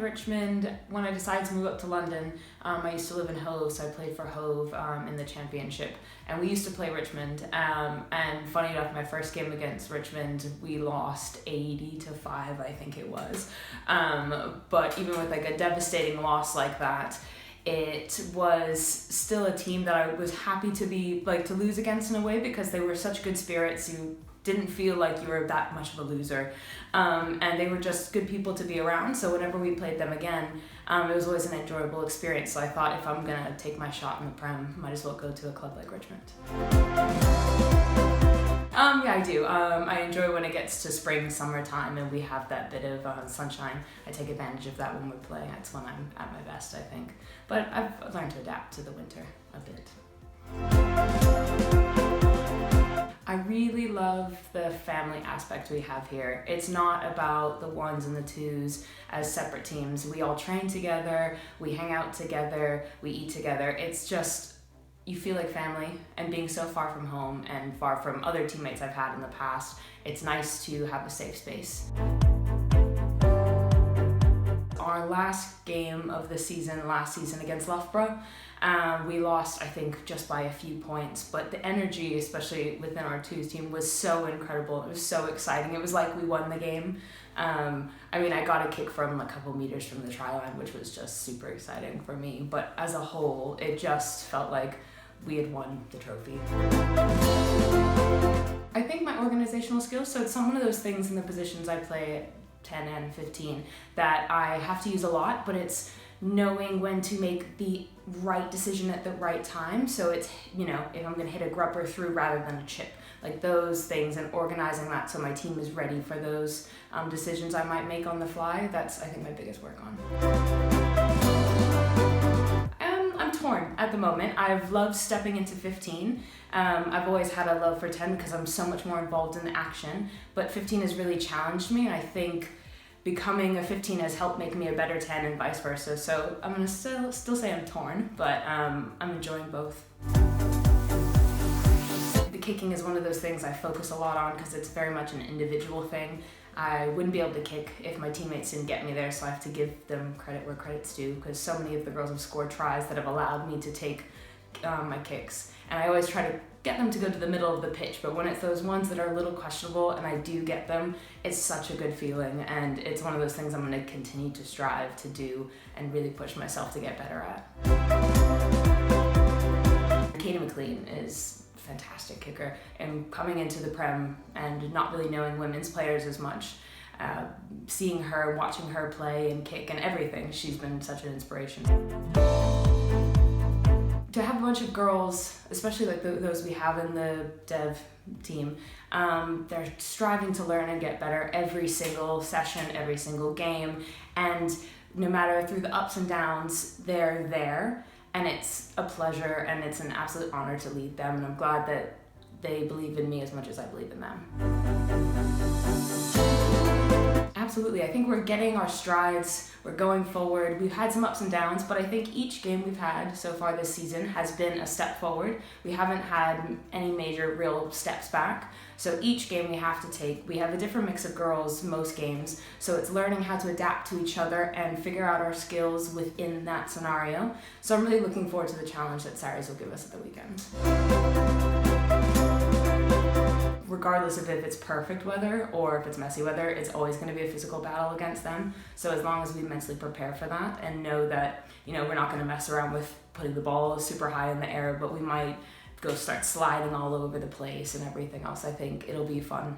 Richmond. When I decided to move up to London, I used to live in Hove, so I played for Hove in the championship. And we used to play Richmond. And funny enough, my first game against Richmond, we lost 80-5, I think it was. But even with like a devastating loss like that, it was still a team that I was happy to lose against in a way, because they were such good spirits. You didn't feel like you were that much of a loser. And they were just good people to be around. So whenever we played them again, it was always an enjoyable experience. So I thought, if I'm gonna take my shot in the Prem, might as well go to a club like Richmond. Yeah, I do. I enjoy when it gets to spring, summertime, and we have that bit of sunshine. I take advantage of that when we're playing. That's when I'm at my best, I think. But I've learned to adapt to the winter a bit. I really love the family aspect we have here. It's not about the ones and the twos as separate teams. We all train together, we hang out together, we eat together. It's just, you feel like family, and being so far from home and far from other teammates I've had in the past, it's nice to have a safe space. Our last game of the season, last season against Loughborough, we lost, I think, just by a few points, but the energy, especially within our twos team, was so incredible. It was so exciting. It was like we won the game. I got a kick from a couple meters from the try line, which was just super exciting for me, but as a whole, it just felt like we had won the trophy. I think my organizational skills, so it's one of those things in the positions I play at 10 and 15 that I have to use a lot, but it's knowing when to make the right decision at the right time. So it's, if I'm gonna hit a grubber through rather than a chip, like those things, and organizing that so my team is ready for those decisions I might make on the fly. That's, I think, my biggest work on. I'm torn at the moment. I've loved stepping into 15. I've always had a love for 10 because I'm so much more involved in the action, but 15 has really challenged me, and I think becoming a 15 has helped make me a better 10 and vice versa. So I'm gonna still say I'm torn, but I'm enjoying both. The kicking is one of those things I focus a lot on because it's very much an individual thing. I wouldn't be able to kick if my teammates didn't get me there, so I have to give them credit where credit's due, because so many of the girls have scored tries that have allowed me to take my kicks. And I always try to get them to go to the middle of the pitch, but when it's those ones that are a little questionable and I do get them, it's such a good feeling, and it's one of those things I'm going to continue to strive to do and really push myself to get better at. Katie McLean is a fantastic kicker, and coming into the Prem and not really knowing women's players as much, seeing her, watching her play and kick and everything, she's been such an inspiration. To have a bunch of girls, especially like those we have in the dev team, they're striving to learn and get better every single session, every single game, and no matter through the ups and downs, they're there, and it's a pleasure and it's an absolute honor to lead them, and I'm glad that they believe in me as much as I believe in them. Absolutely, I think we're getting our strides, we're going forward. We've had some ups and downs, but I think each game we've had so far this season has been a step forward. We haven't had any major real steps back. So each game we have to take, we have a different mix of girls most games, so it's learning how to adapt to each other and figure out our skills within that scenario. So I'm really looking forward to the challenge that Saturdays will give us at the weekend. Regardless of if it's perfect weather or if it's messy weather, it's always going to be a physical battle against them. So as long as we mentally prepare for that and know that, we're not going to mess around with putting the ball super high in the air, but we might go start sliding all over the place and everything else, I think it'll be fun.